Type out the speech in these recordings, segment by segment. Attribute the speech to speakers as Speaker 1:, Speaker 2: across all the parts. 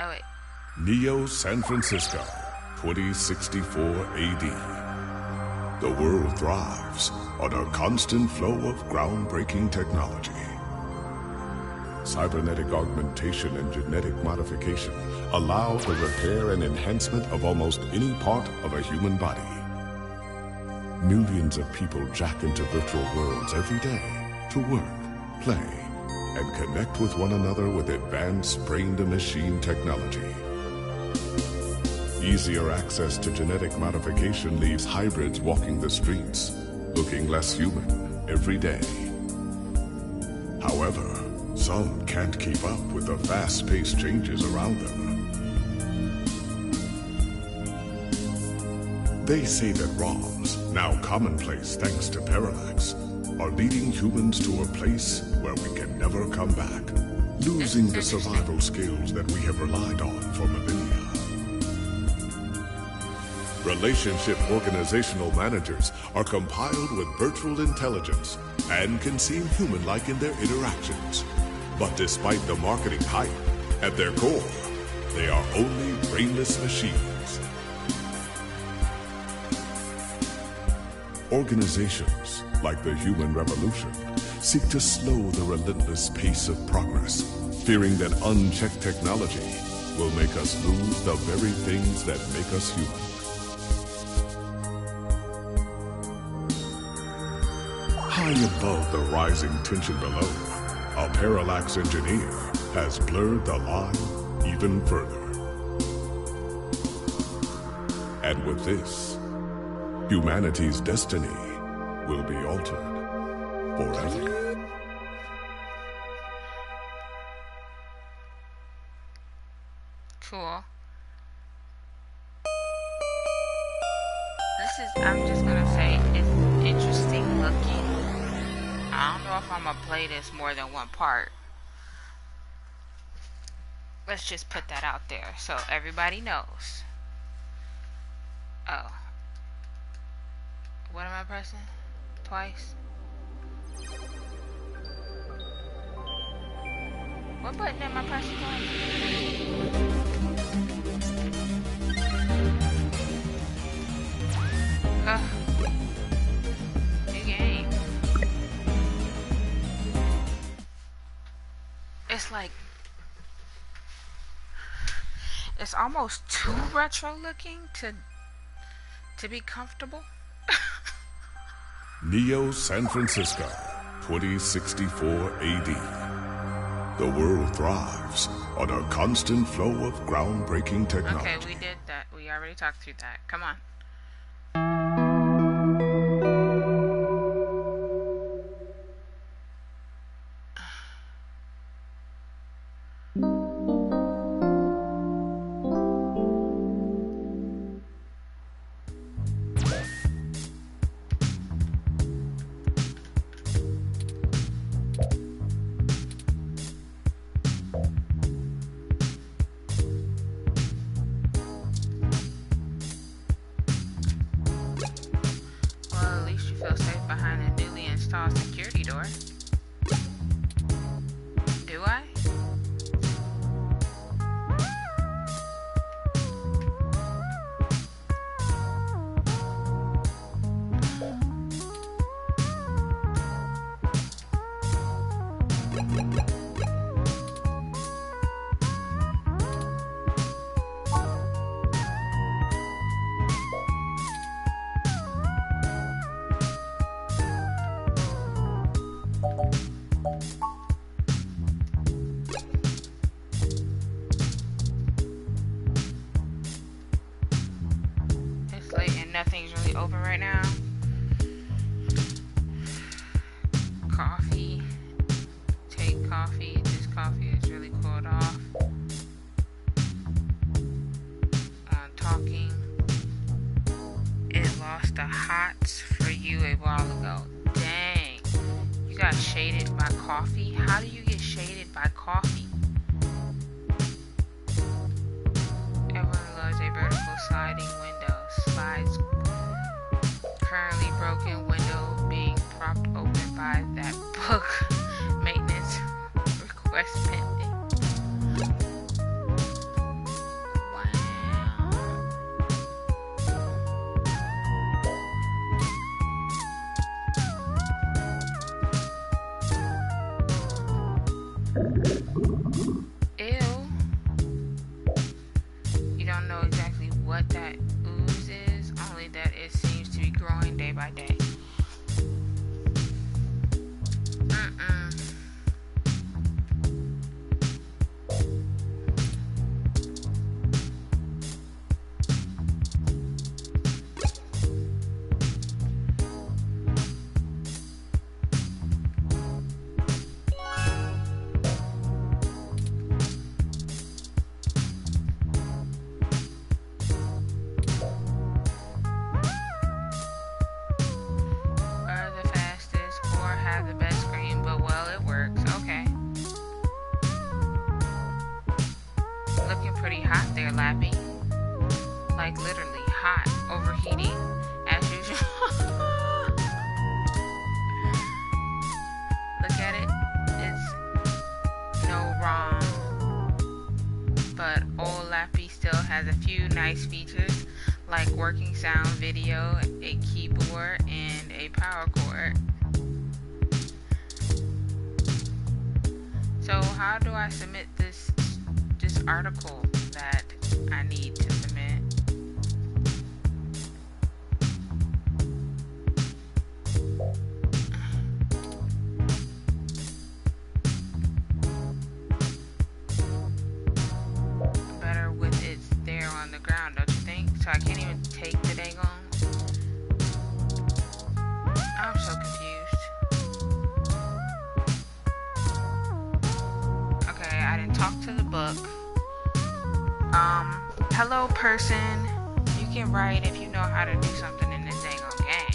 Speaker 1: Oh, wait.
Speaker 2: Neo San Francisco, 2064 AD. The world thrives on a constant flow of groundbreaking technology. Cybernetic augmentation and genetic modification allow the repair and enhancement of almost any part of a human body. Millions of people jack into virtual worlds every day to work, play, and connect with one another with advanced brain-to-machine technology. Easier access to genetic modification leaves hybrids walking the streets, looking less human every day. However, some can't keep up with the fast-paced changes around them. They say that ROMs, now commonplace thanks to Parallax, are leading humans to a place where we can never come back, losing the survival skills that we have relied on for millennia. Relationship organizational managers are compiled with virtual intelligence and can seem human-like in their interactions. But despite the marketing hype, at their core, they are only brainless machines. Organizations, like the Human Revolution, seek to slow the relentless pace of progress, fearing that unchecked technology will make us lose the very things that make us human. High above the rising tension below, a Parallax engineer has blurred the line even further. And with this, humanity's destiny will be altered forever.
Speaker 1: Cool. I'm just gonna say, it's interesting looking. I don't know if I'm gonna play this more than one part. Let's just put that out there so everybody knows. Oh. What am I pressing? Twice? What button am I pressing twice? New game. It's like, it's almost too retro looking to be comfortable.
Speaker 2: Neo San Francisco, 2064 AD. The world thrives on a constant flow of groundbreaking technology.
Speaker 1: Okay, we did that. We already talked through that. Come on. Nothing's really open right now. Coffee. Take coffee. This coffee is really cooled off. Talking. It lost the hots for you a while ago. Dang. You got shaded by coffee? How do you get shaded by coffee? Everyone loves a vertical sliding window. Slides. Currently broken window being propped open by that book. Maintenance request pending. Ew. You don't know exactly what that ooze is, only that it seems to be growing day by day. Lappy. Like literally hot, overheating as usual. Look at it. It's no wrong. But old Lappy still has a few nice features like working sound video, a keyboard, and a power cord. So how do I submit this article that I need to submit? Better with it there on the ground, don't you think? So I can't even take the dang on. I'm so confused. Okay, I didn't talk to the book. Hello person, you can write if you know how to do something in this dang on game.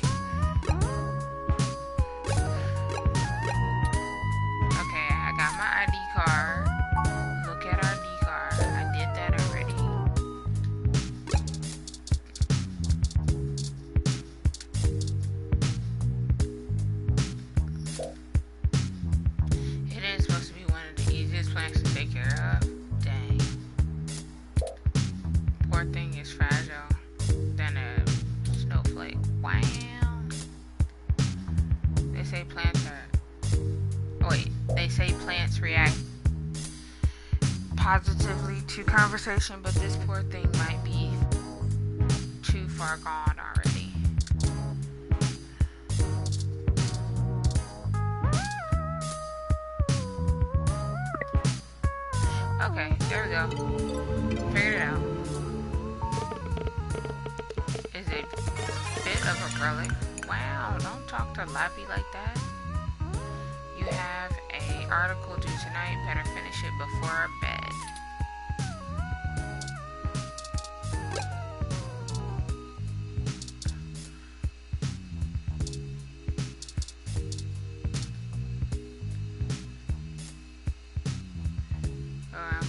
Speaker 1: Okay, I got my ID card. Look at our ID card. I did that already. It is supposed to be one of the easiest plants to take care of. Dang. Poor thing is fragile than a snowflake. Wow. They say plants react positively to conversation, but this poor thing might be too far gone already. Okay, there we go. Figured it out. Is a bit of acrylic. Wow, don't talk to Lappy like that. You have a article due tonight. Better finish it before bed.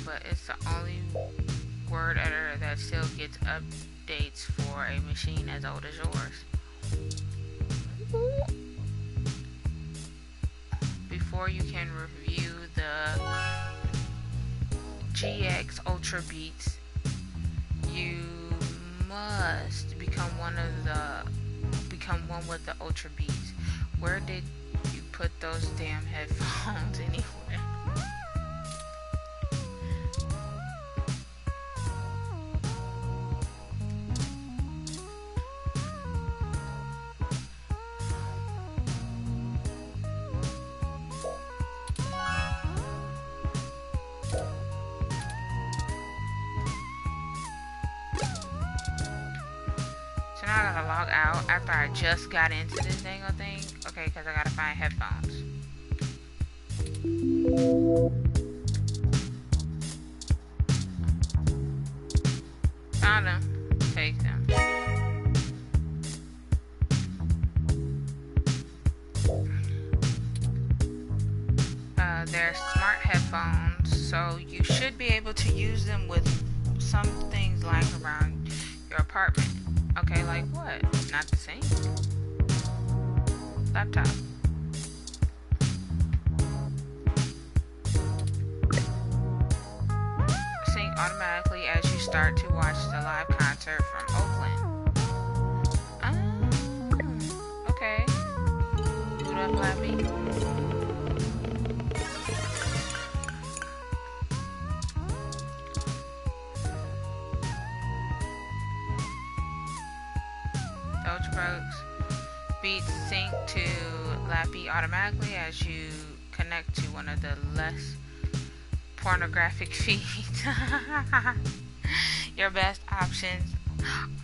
Speaker 1: But it's the only word editor that still gets updates for a machine as old as yours. Before you can review the GX Ultra Beats, you must become one with the Ultra Beats. Where did you put those damn headphones anyway? So now I gotta log out after I just got into this dang old thing. Okay, because I gotta find headphones. Found them. Take them. They're smart headphones, so you should be able to use them with some things lying around your apartment. Okay, like what? Not the same. Laptop. Sync automatically as you start to watch the live concert from Oakland. Okay. Boot up, Lappy. to Lappy automatically as you connect to one of the less pornographic feeds. Your best options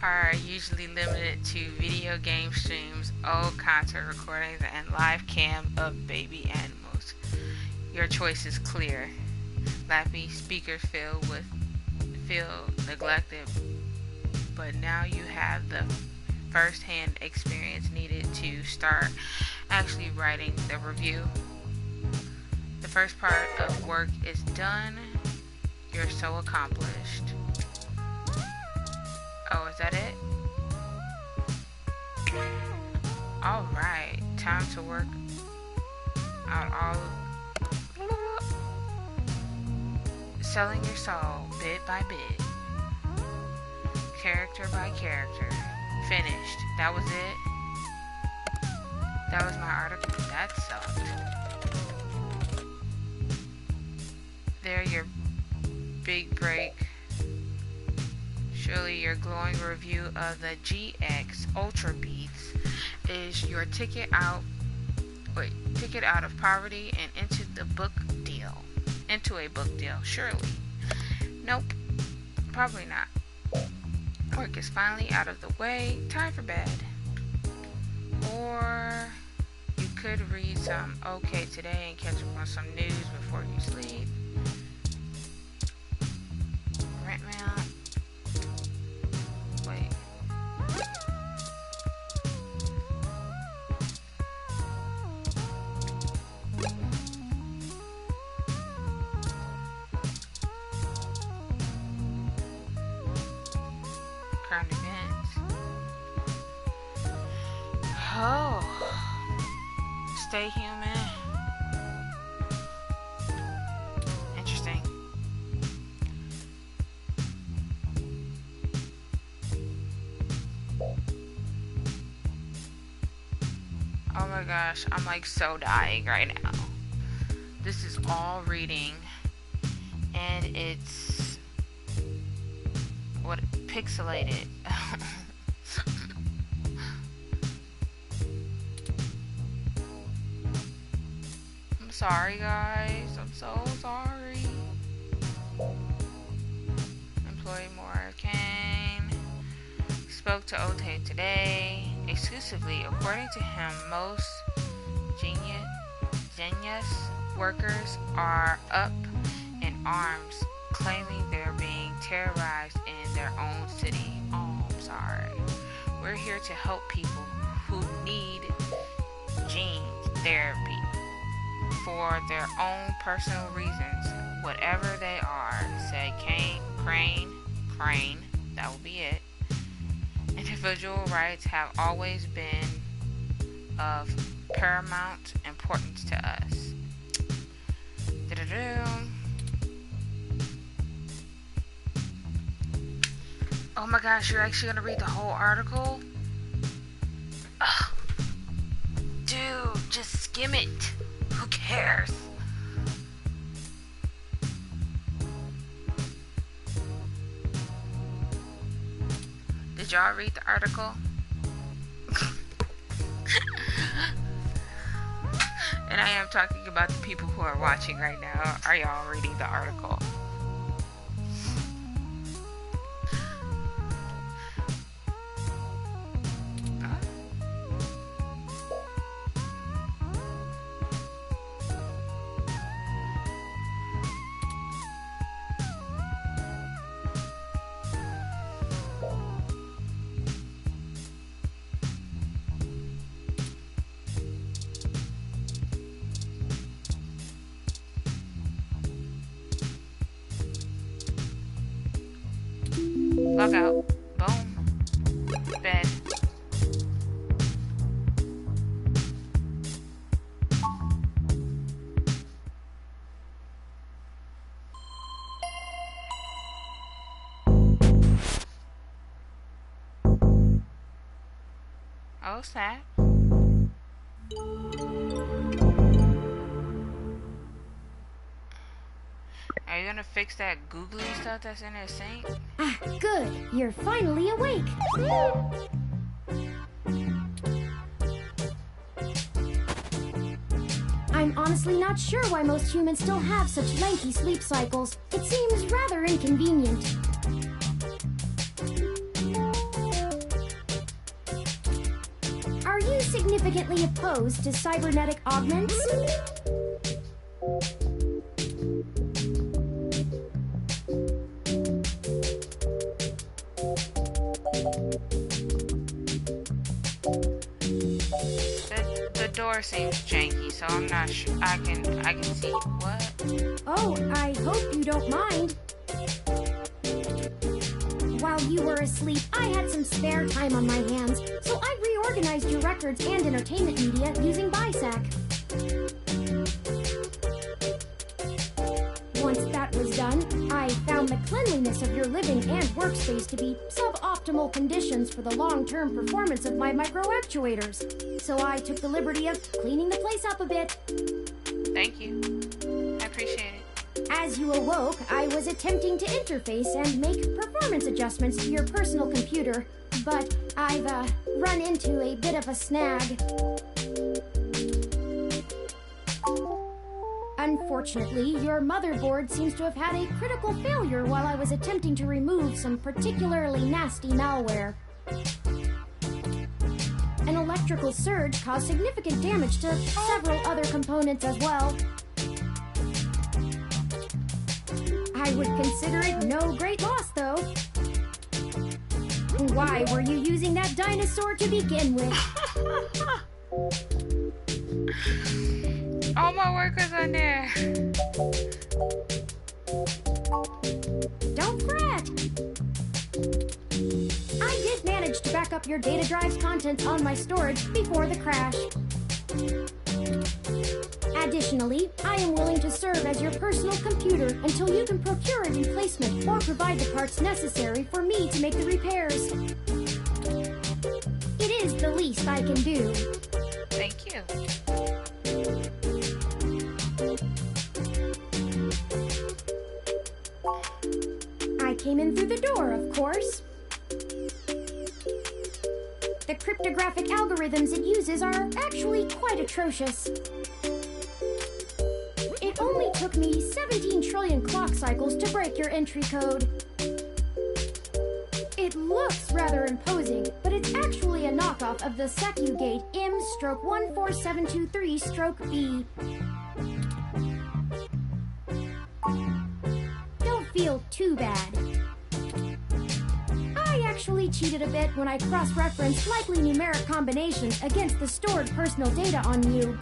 Speaker 1: are usually limited to video game streams, old concert recordings, and live cam of baby animals. Your choice is clear. Lappy speakers feel neglected, but now you have the first-hand experience needed to start actually writing the review. The first part of work is done. You're so accomplished. Oh, is that it? Alright, time to work out all selling your soul bit by bit, character by character. Finished. That was it. That was my article. That sucked. There, your big break. Surely your glowing review of the GX Ultra Beats is your ticket out of poverty and into a book deal. Surely. Nope. Probably not. Work is finally out of the way. Time for bed. Or you could read some OK Today and catch up on some news before you sleep. Rent mount. Wait. Current events. Oh. Stay human. Interesting. Oh my gosh, I'm like so dying right now. This is all reading, and it's pixelated. I'm sorry, guys. I'm so sorry. Employee Morgan spoke to OK Today exclusively. According to him, most genius workers are up in arms, claiming they're being terrorized in their own city. Oh, I'm sorry. We're here to help people who need gene therapy for their own personal reasons, whatever they are, said Crane, that will be it. Individual rights have always been of paramount importance to us. Oh my gosh, you're actually gonna read the whole article? Ugh. Dude, just skim it. Who cares? Did y'all read the article? And I am talking about the people who are watching right now. Are y'all reading the article? Log out. Boom. Bed. Oh, snap. Are you gonna fix that googly stuff that's in the sink?
Speaker 3: Ah, good. You're finally awake. I'm honestly not sure why most humans still have such lengthy sleep cycles. It seems rather inconvenient. Are you significantly opposed to cybernetic augments?
Speaker 1: The door seems janky, so I'm not sure. I can see what.
Speaker 3: Oh, I hope you don't mind. While you were asleep, I had some spare time on my hands, so I reorganized your records and entertainment media using BISAC. Once that was done, I found the cleanliness of your living and workspace to be suboptimal conditions for the long-term performance of my micro-actuators. So I took the liberty of cleaning the place up a bit.
Speaker 1: Thank you. I appreciate it.
Speaker 3: As you awoke, I was attempting to interface and make performance adjustments to your personal computer, but I've run into a bit of a snag. Unfortunately, your motherboard seems to have had a critical failure while I was attempting to remove some particularly nasty malware. An electrical surge caused significant damage to several other components as well. I would consider it no great loss, though. Why were you using that dinosaur to begin with?
Speaker 1: All my work is on there.
Speaker 3: Don't fret. I did manage to back up your data drive's contents on my storage before the crash. Additionally, I am willing to serve as your personal computer until you can procure a replacement or provide the parts necessary for me to make the repairs. It is the least I can do.
Speaker 1: Thank you.
Speaker 3: I came in through the door, of course. The cryptographic algorithms it uses are actually quite atrocious. It only took me 17 trillion clock cycles to break your entry code. It looks rather imposing, but it's actually a knockoff of the SecuGate M/14723-B. Don't feel too bad. I actually cheated a bit when I cross-referenced likely numeric combinations against the stored personal data on you.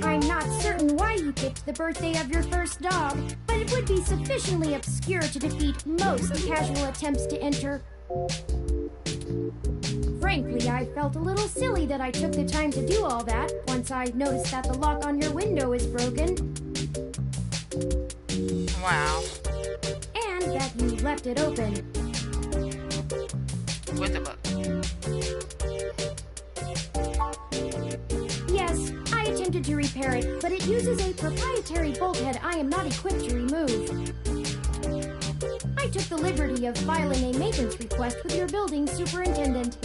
Speaker 3: I'm not certain why you picked the birthday of your first dog, but it would be sufficiently obscure to defeat most casual attempts to enter. Frankly, I felt a little silly that I took the time to do all that once I noticed that the lock on your window is broken.
Speaker 1: Wow.
Speaker 3: And that you left it open.
Speaker 1: With the book.
Speaker 3: Yes, I attempted to repair it, but it uses a proprietary bolthead I am not equipped to remove. I took the liberty of filing a maintenance request with your building superintendent.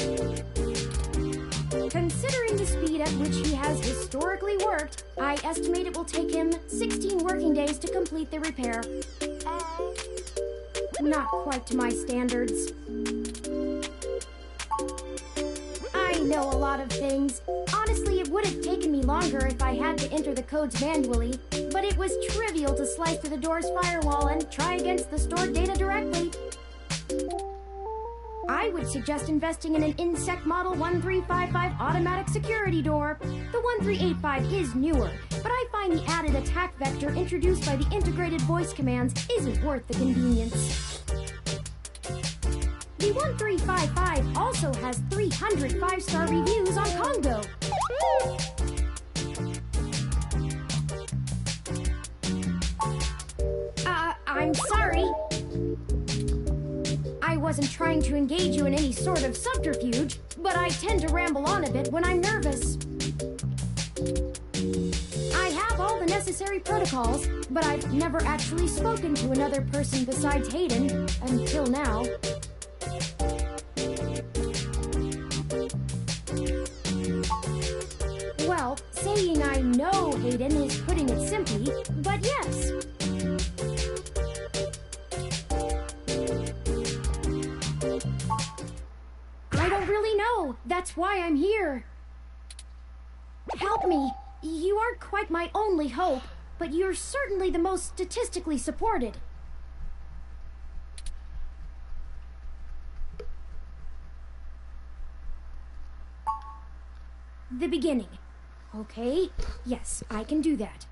Speaker 3: Considering the speed at which he has historically worked, I estimate it will take him 16 working days to complete the repair. Not quite to my standards. I know a lot of things. Honestly, it would have taken me longer if I had to enter the codes manually, but it was trivial to slice through the door's firewall and try against the stored data directly. I would suggest investing in an Insect Model 1355 automatic security door. The 1385 is newer, but I find the added attack vector introduced by the integrated voice commands isn't worth the convenience. The 1355 also has 300 5-star reviews on Congo. I'm sorry. I wasn't trying to engage you in any sort of subterfuge, but I tend to ramble on a bit when I'm nervous. I have all the necessary protocols, but I've never actually spoken to another person besides Hayden until now. Well, saying I know Hayden is putting it simply, but yes. I don't really know. That's why I'm here. Help me. You aren't quite my only hope, but you're certainly the most statistically supported. The beginning. Okay, yes, I can do that.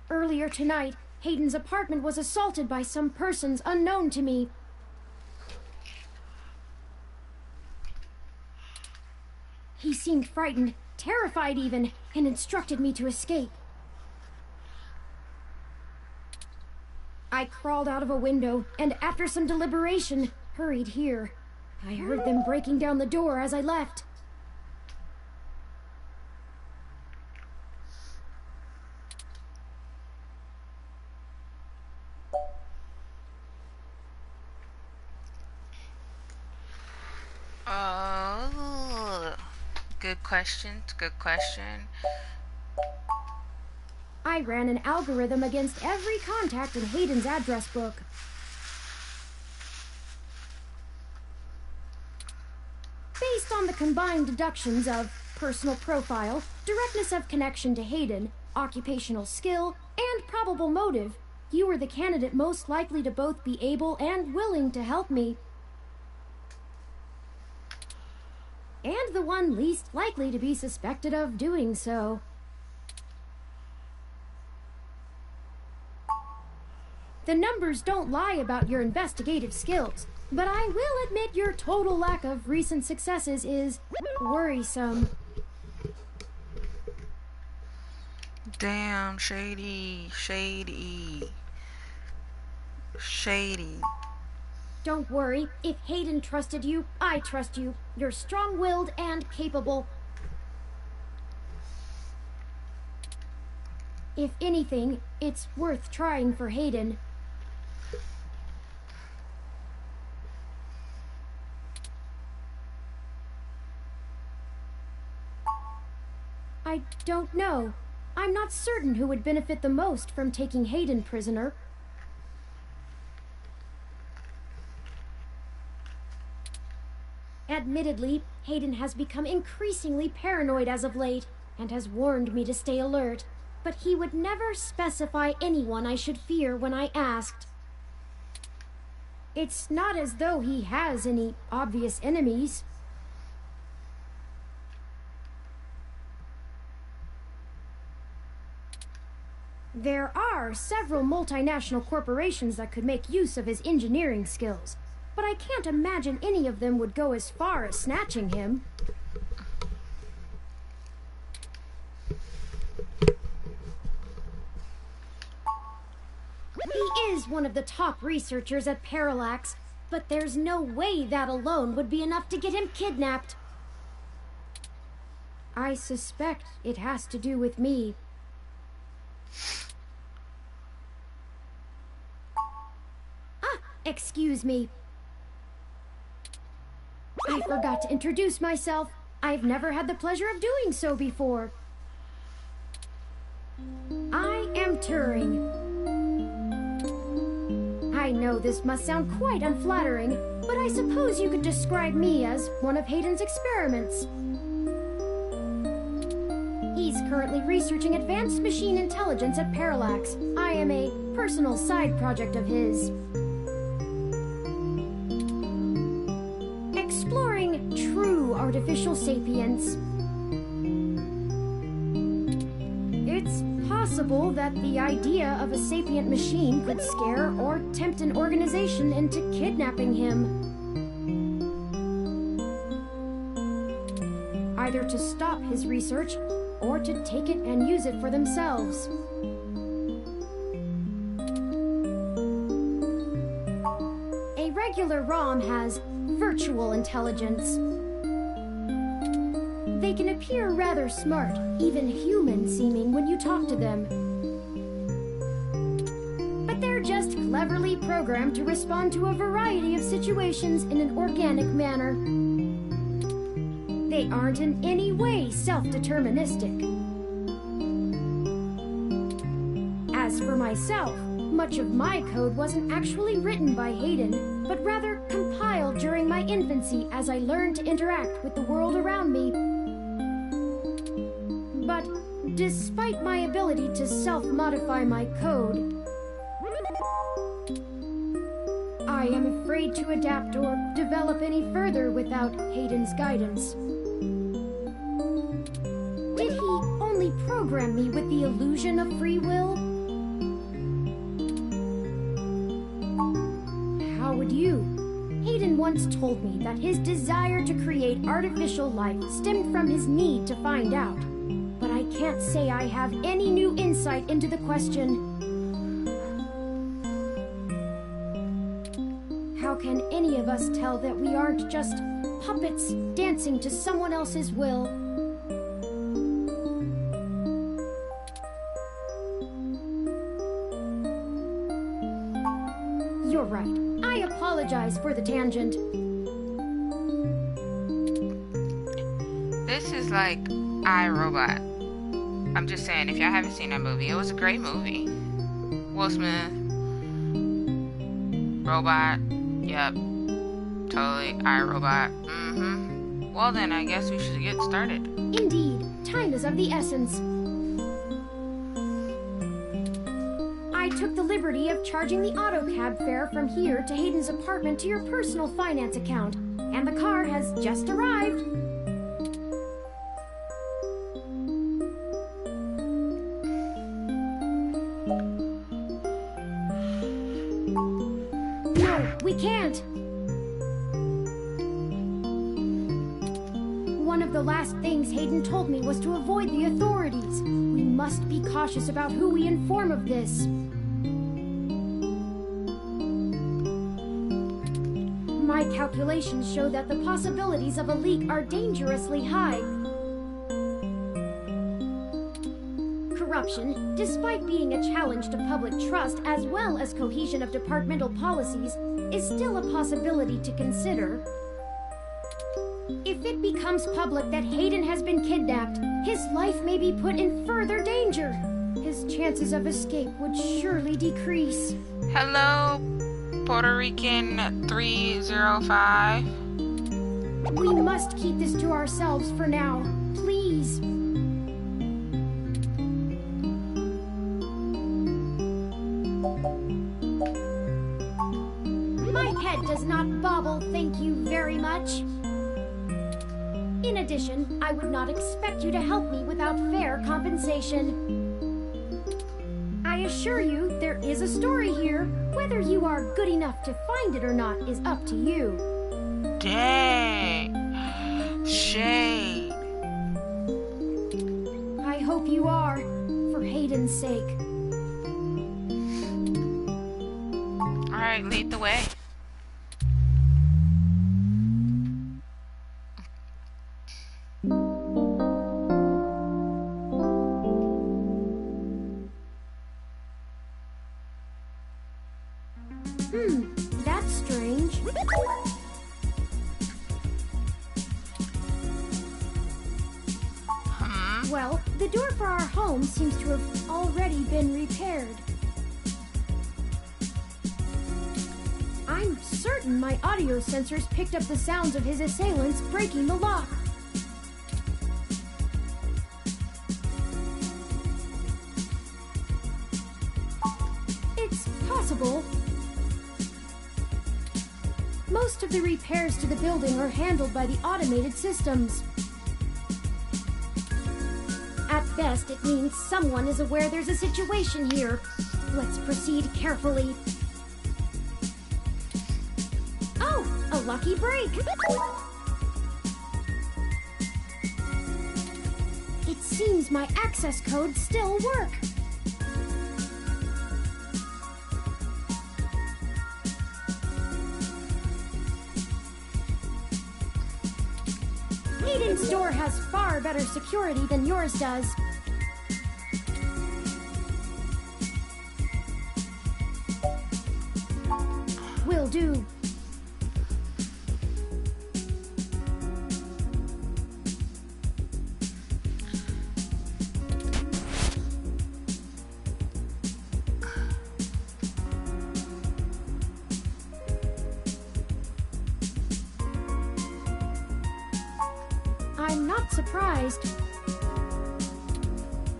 Speaker 3: Earlier tonight, Hayden's apartment was assaulted by some persons unknown to me. He seemed frightened, terrified even, and instructed me to escape. I crawled out of a window, and after some deliberation, hurried here. I heard them breaking down the door as I left.
Speaker 1: Oh, good question. Good question.
Speaker 3: I ran an algorithm against every contact in Hayden's address book. Based on the combined deductions of personal profile, directness of connection to Hayden, occupational skill, and probable motive, you were the candidate most likely to both be able and willing to help me. And the one least likely to be suspected of doing so. The numbers don't lie about your investigative skills, but I will admit your total lack of recent successes is worrisome.
Speaker 1: Damn, shady, shady, shady.
Speaker 3: Don't worry, if Hayden trusted you, I trust you. You're strong-willed and capable. If anything, it's worth trying for Hayden. I don't know. I'm not certain who would benefit the most from taking Hayden prisoner. Admittedly, Hayden has become increasingly paranoid as of late, and has warned me to stay alert, but he would never specify anyone I should fear when I asked. It's not as though he has any obvious enemies. There are several multinational corporations that could make use of his engineering skills, but I can't imagine any of them would go as far as snatching him. He is one of the top researchers at Parallax, but there's no way that alone would be enough to get him kidnapped. I suspect it has to do with me. Excuse me. I forgot to introduce myself. I've never had the pleasure of doing so before. I am Turing. I know this must sound quite unflattering, but I suppose you could describe me as one of Hayden's experiments. He's currently researching advanced machine intelligence at Parallax. I am a personal side project of his. Exploring true artificial sapience. It's possible that the idea of a sapient machine could scare or tempt an organization into kidnapping him. Either to stop his research or to take it and use it for themselves. A regular ROM has virtual intelligence. They can appear rather smart, even human-seeming when you talk to them. But they're just cleverly programmed to respond to a variety of situations in an organic manner. They aren't in any way self-deterministic. As for myself, much of my code wasn't actually written by Hayden, but rather compiled during my infancy as I learned to interact with the world around me. But despite my ability to self-modify my code, I am afraid to adapt or develop any further without Hayden's guidance. Did he only program me with the illusion of free will? How would you? Hayden once told me that his desire to create artificial life stemmed from his need to find out. But I can't say I have any new insight into the question. How can any of us tell that we aren't just puppets dancing to someone else's will? You're right. I apologize for the tangent.
Speaker 1: This is like iRobot. I'm just saying, if y'all haven't seen that movie, it was a great movie. Will Smith. Robot. Yep. Totally iRobot. Well then, I guess we should get started.
Speaker 3: Indeed. Time is of the essence. I took the liberty of charging the auto cab fare from here to Hayden's apartment to your personal finance account, and the car has just arrived. No, we can't. One of the last things Hayden told me was to avoid the authorities. We must be cautious about who we inform of this. My calculations show that the possibilities of a leak are dangerously high. Corruption, despite being a challenge to public trust as well as cohesion of departmental policies, is still a possibility to consider. If it becomes public that Hayden has been kidnapped, his life may be put in further danger. His chances of escape would surely decrease.
Speaker 1: Hello, Puerto Rican 305.
Speaker 3: We must keep this to ourselves for now. Please. My head does not bobble, thank you very much. In addition, I would not expect you to help me without fair compensation. I assure you, there is a story here. Whether you are good enough to find it or not is up to you.
Speaker 1: Dang. Shade.
Speaker 3: I hope you are, for Hayden's sake.
Speaker 1: Alright, lead the way.
Speaker 3: That's strange. Well, the door for our home seems to have already been repaired. I'm certain my audio sensors picked up the sounds of his assailants breaking the lock. It's possible. Most of the repairs to the building are handled by the automated systems. At best, it means someone is aware there's a situation here. Let's proceed carefully. Oh, a lucky break! It seems my access codes still work. Hayden's door has far better security than yours does. Will do. I'm not surprised.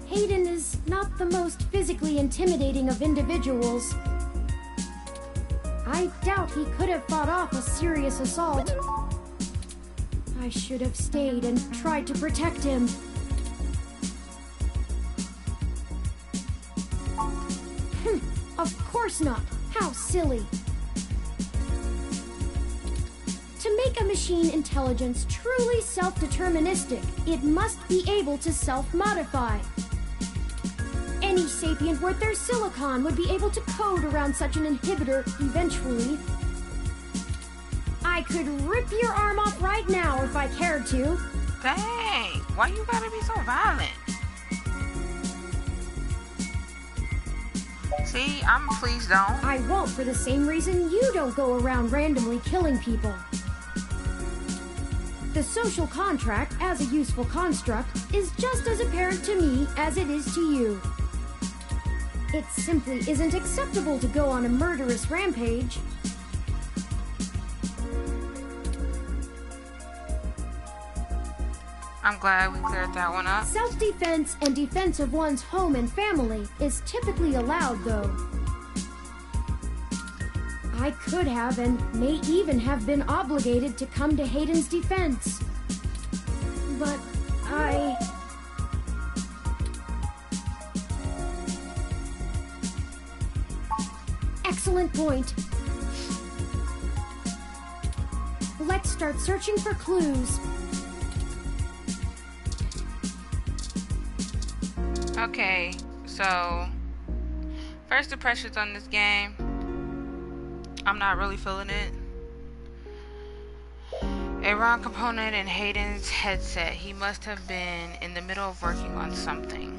Speaker 3: Hayden is not the most physically intimidating of individuals. I doubt he could have fought off a serious assault. I should have stayed and tried to protect him. Of course not. How silly. To make a machine intelligence truly self-deterministic, it must be able to self-modify. Any sapient worth their silicon would be able to code around such an inhibitor eventually. I could rip your arm off right now if I cared to.
Speaker 1: Dang, why you gotta be so violent? See, please don't.
Speaker 3: I won't for the same reason you don't go around randomly killing people. The social contract, as a useful construct, is just as apparent to me as it is to you. It simply isn't acceptable to go on a murderous rampage.
Speaker 1: I'm glad we cleared that one up.
Speaker 3: Self-defense and defense of one's home and family is typically allowed, though. I could have and may even have been obligated to come to Hayden's defense. But Excellent point. Let's start searching for clues.
Speaker 1: Okay, so first impressions on this game, I'm not really feeling it. A ROM component in Hayden's headset. He must have been in the middle of working on something.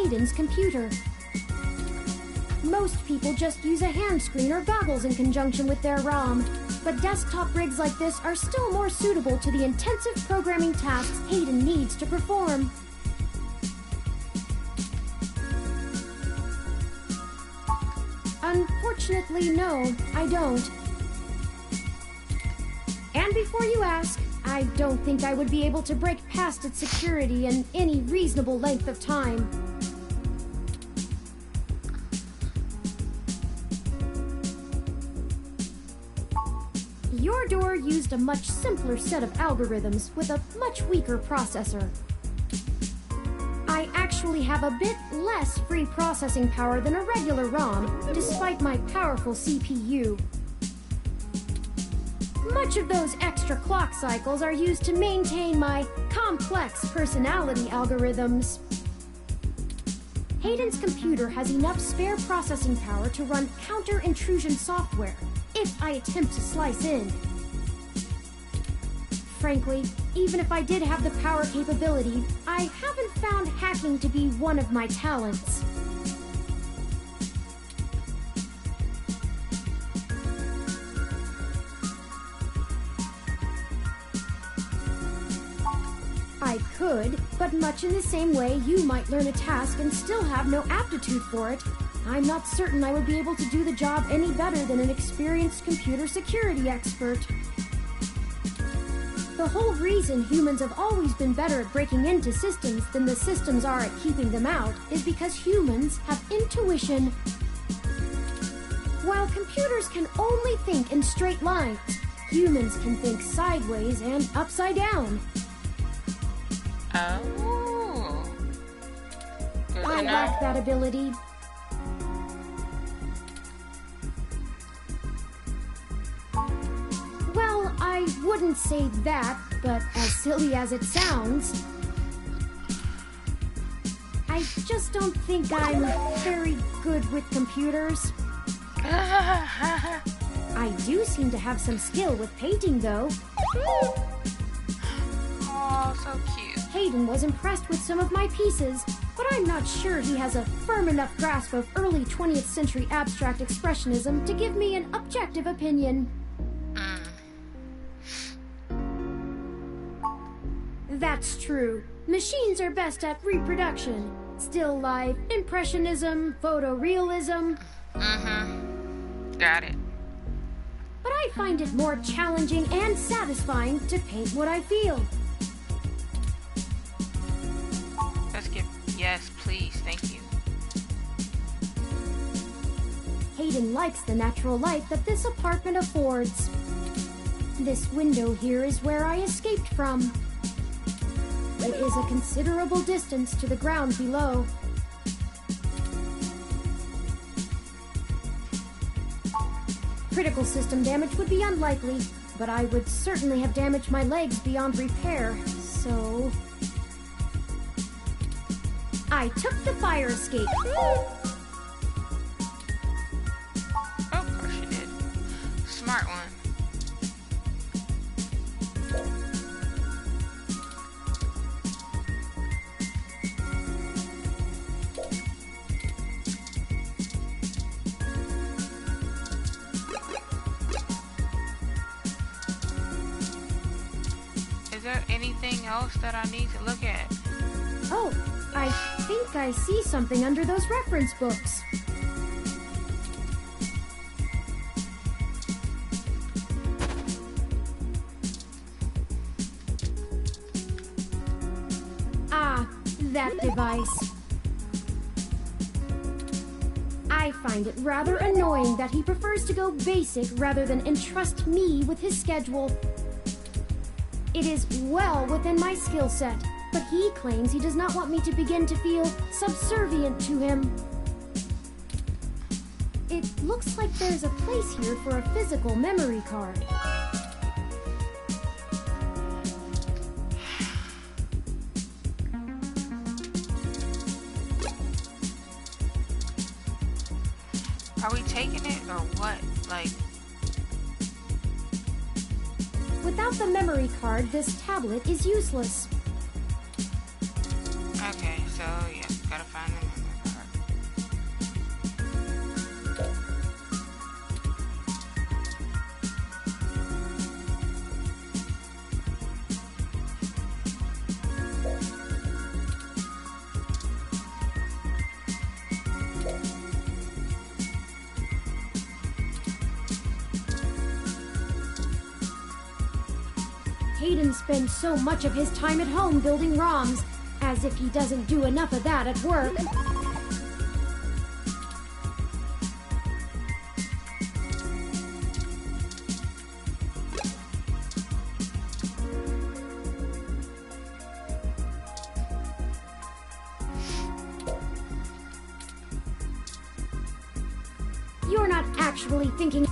Speaker 3: Hayden's computer. Most people just use a hand screen or goggles in conjunction with their ROM, but desktop rigs like this are still more suitable to the intensive programming tasks Hayden needs to perform. Unfortunately, no, I don't. And before you ask, I don't think I would be able to break past its security in any reasonable length of time. Your door used a much simpler set of algorithms with a much weaker processor. I actually have a bit less free processing power than a regular ROM, despite my powerful CPU. Much of those extra clock cycles are used to maintain my complex personality algorithms. Hayden's computer has enough spare processing power to run counter-intrusion software, if I attempt to slice in. Frankly, even if I did have the power capability, I haven't found hacking to be one of my talents. I could, but much in the same way you might learn a task and still have no aptitude for it, I'm not certain I would be able to do the job any better than an experienced computer security expert. The whole reason humans have always been better at breaking into systems than the systems are at keeping them out is because humans have intuition. While computers can only think in straight lines, humans can think sideways and upside down.
Speaker 1: Oh. Good
Speaker 3: I
Speaker 1: to know.
Speaker 3: lack that ability. wouldn't say that, but as silly as it sounds, I just don't think I'm very good with computers. I do seem to have some skill with painting, though.
Speaker 1: Oh, so cute.
Speaker 3: Hayden was impressed with some of my pieces, but I'm not sure he has a firm enough grasp of early 20th century abstract expressionism to give me an objective opinion. That's true. Machines are best at reproduction. Still life, impressionism, photorealism.
Speaker 1: Got it.
Speaker 3: But I find it more challenging and satisfying to paint what I feel.
Speaker 1: Let's get... Yes, please. Thank you.
Speaker 3: Hayden likes the natural light that this apartment affords. This window here is where I escaped from. It is a considerable distance to the ground below. Critical system damage would be unlikely, but I would certainly have damaged my legs beyond repair, so... I took the fire escape.
Speaker 1: Oh, of course you did. Smart one. Is there anything else that I need to look at?
Speaker 3: Oh, I think I see something under those reference books. Ah, that device. I find it rather annoying that he prefers to go basic rather than entrust me with his schedule. It is well within my skill set, but he claims he does not want me to begin to feel subservient to him. It looks like there's a place here for a physical memory card.
Speaker 1: Are we taking it or what? Like...
Speaker 3: Without the memory card, this tablet is useless.
Speaker 1: Okay, so yeah, gotta find the memory card.
Speaker 3: Hayden spends so much of his time at home building ROMs, as if he doesn't do enough of that at work. You're not actually thinking...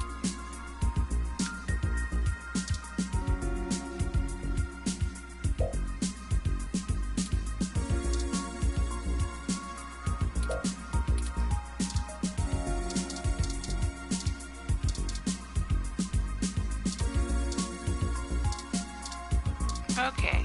Speaker 1: Okay.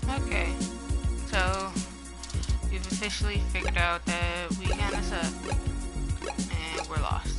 Speaker 1: Okay, so we've officially figured out that we kind of suck and we're lost.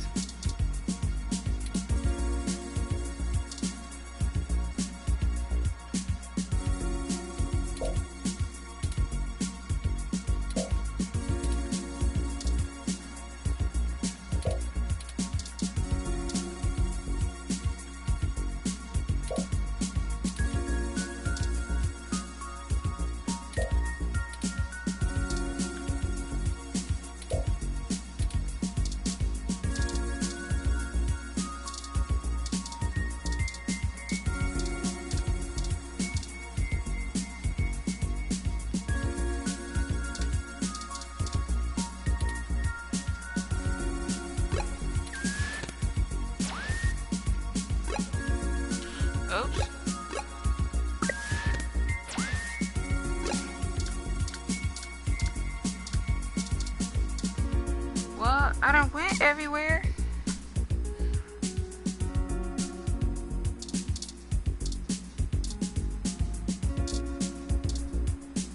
Speaker 1: done went everywhere.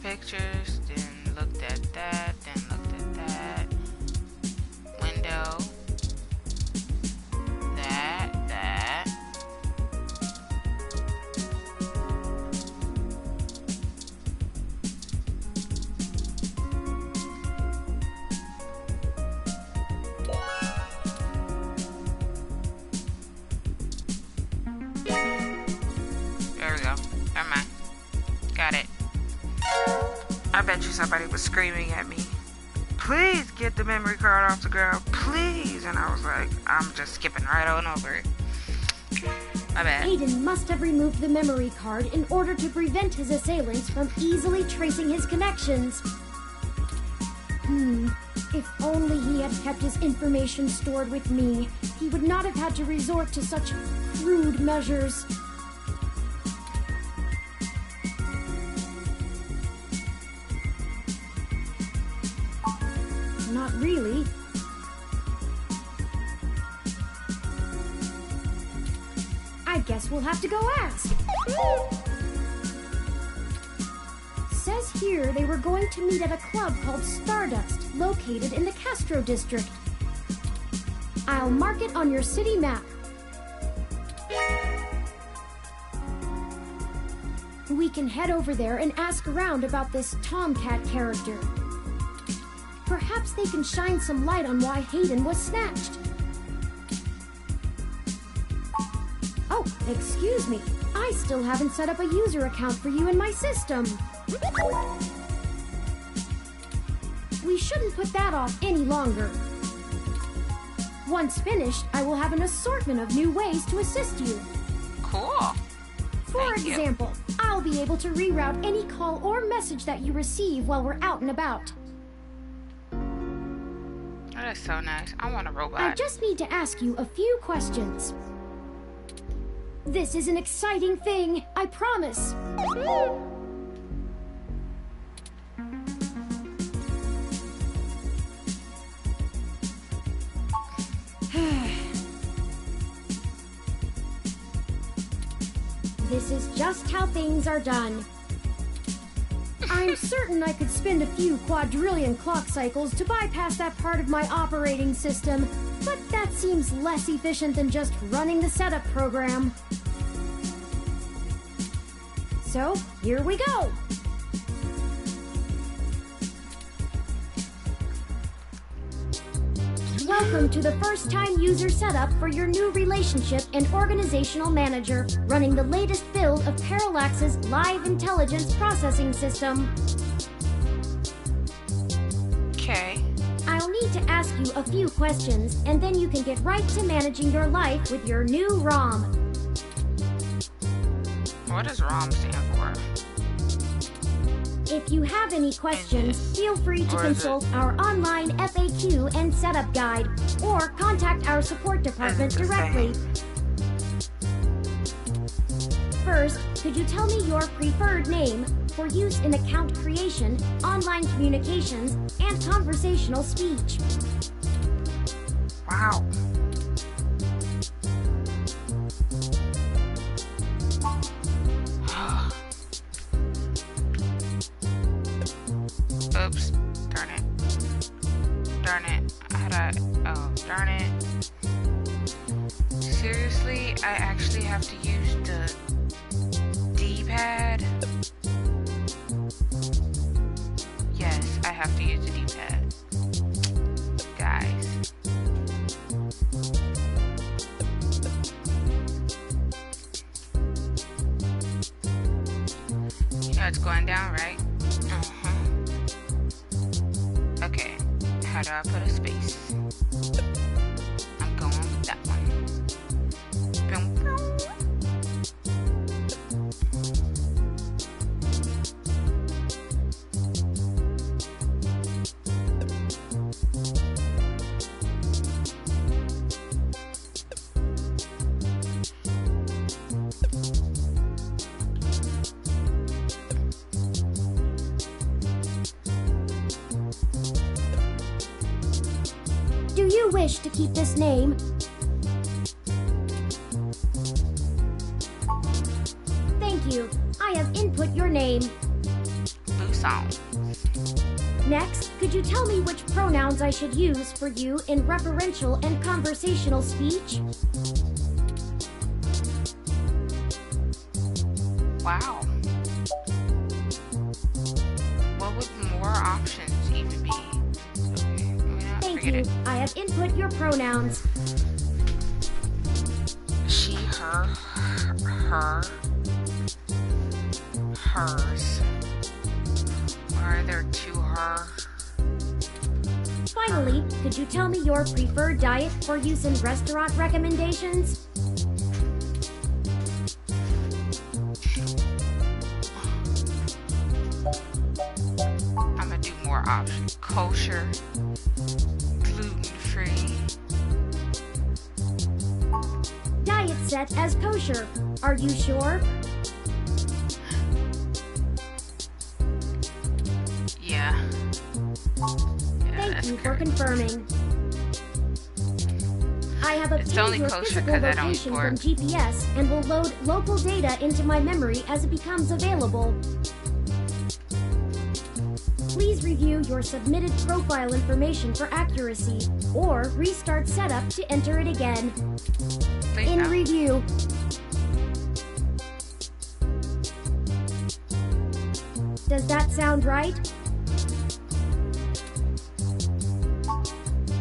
Speaker 1: Pictures, then looked at that, then looked at that. Window. That. There we go. Never mind. Got it. I bet you somebody was screaming at me, please get the memory card off the ground, please. And I was like, I'm just skipping right on over it. My bad.
Speaker 3: Hayden must have removed the memory card in order to prevent his assailants from easily tracing his connections. If only he had kept his information stored with me, he would not have had to resort to such crude measures. Not really. I guess we'll have to go ask. Says here they were going to meet at a club called Stardust, located in the Castro district. I'll mark it on your city map. We can head over there and ask around about this Tomcat character. Perhaps they can shine some light on why Hayden was snatched. Oh, excuse me. I still haven't set up a user account for you in my system. We shouldn't put that off any longer. Once finished, I will have an assortment of new ways to assist you.
Speaker 1: Cool.
Speaker 3: For example, I'll be able to reroute any call or message that you receive while we're out and about.
Speaker 1: That is so nice. I want a robot.
Speaker 3: I just need to ask you a few questions. This is an exciting thing, I promise. This is just how things are done. I'm certain I could spend a few quadrillion clock cycles to bypass that part of my operating system, but that seems less efficient than just running the setup program. So, here we go! Welcome to the first-time user setup for your new relationship and organizational manager, running the latest build of Parallax's Live Intelligence Processing System.
Speaker 1: Okay.
Speaker 3: I'll need to ask you a few questions, and then you can get right to managing your life with your new ROM.
Speaker 1: What does ROM stand for?
Speaker 3: If you have any questions, feel free to consult our online FAQ and setup guide, or contact our support department directly. First, could you tell me your preferred name for use in account creation, online communications, and conversational speech?
Speaker 1: Wow. Oops. Darn it. Darn it. Oh, darn it. Seriously, I actually have to use the D-pad? Yes, I have to use the D-pad. Guys. You know it's going down, right? Okay, how do I put a space? I'm going with that one. Boom, boom.
Speaker 3: wish to keep this name. Thank you. I have input your name.
Speaker 1: Busan.
Speaker 3: Next, could you tell me which pronouns I should use for you in referential and conversational speech?
Speaker 1: Wow. What would more options even be?
Speaker 3: Thank you. I have input your pronouns.
Speaker 1: She, her, hers. Are there two her?
Speaker 3: Finally, could you tell me your preferred diet for use in restaurant recommendations?
Speaker 1: I'm gonna do more options. Kosher, gluten-free.
Speaker 3: Diet set as kosher. Are you sure?
Speaker 1: Yeah.
Speaker 3: Thank you for confirming. I have
Speaker 1: It's only
Speaker 3: obtained your
Speaker 1: kosher
Speaker 3: physical
Speaker 1: 'cause I don't
Speaker 3: location
Speaker 1: work.
Speaker 3: from GPS and will load local data into my memory as it becomes available. Please review your submitted profile information for accuracy, or restart setup to enter it again.
Speaker 1: Please
Speaker 3: In
Speaker 1: don't.
Speaker 3: review. Does that sound right?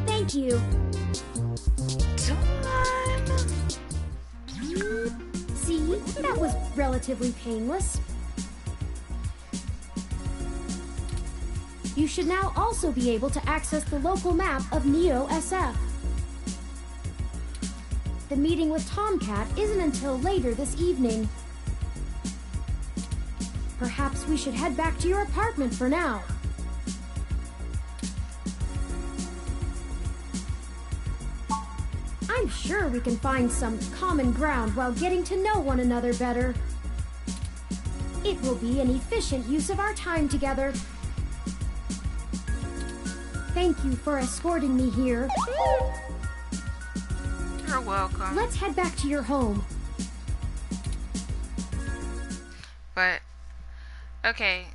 Speaker 3: Thank you. See, that was relatively painless. You should now also be able to access the local map of Neo SF. The meeting with Tomcat isn't until later this evening. Perhaps we should head back to your apartment for now. I'm sure we can find some common ground while getting to know one another better. It will be an efficient use of our time together. Thank you for escorting me here.
Speaker 1: You're welcome.
Speaker 3: Let's head back to your home.
Speaker 1: But okay.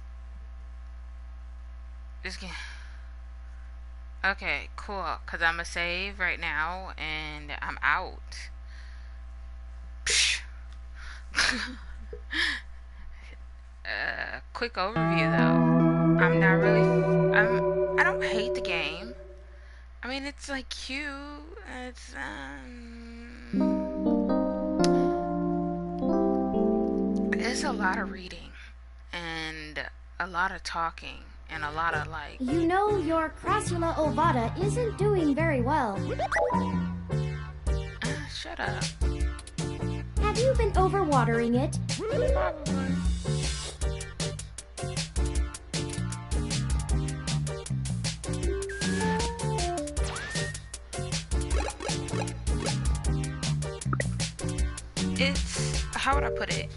Speaker 1: Just get. Okay, cool. Cause I'm a save right now, and I'm out. Psh. Quick overview though. I'm not really. I don't hate the game. I mean, it's like cute. It's It's a lot of reading and a lot of talking and a lot of like.
Speaker 3: You know your Crassula ovata isn't doing very well.
Speaker 1: Shut up.
Speaker 3: Have you been overwatering it?
Speaker 1: Probably. It's, how would I put it?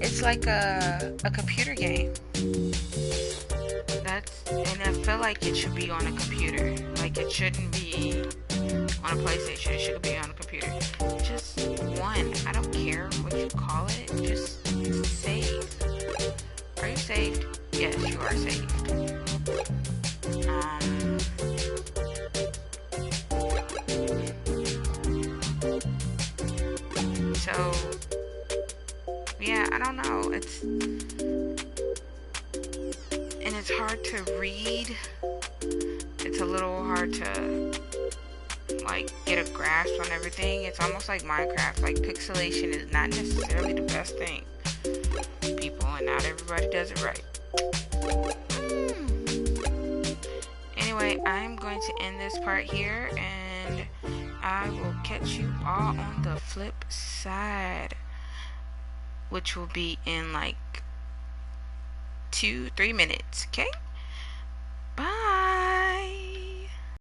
Speaker 1: It's like a computer game. And I feel like it should be on a computer. Like it shouldn't be on a PlayStation. It should be on a computer. Just one. I don't care what you call it. Just save. Are you saved? Yes, you are saved. So yeah, I don't know. It's hard to read. It's a little hard to like get a grasp on everything. It's almost like Minecraft. Like pixelation is not necessarily the best thing, people, and not everybody does it right. Anyway, I'm going to end this part here, and I will catch you all on the flip side, which will be in like 2-3 minutes. Okay.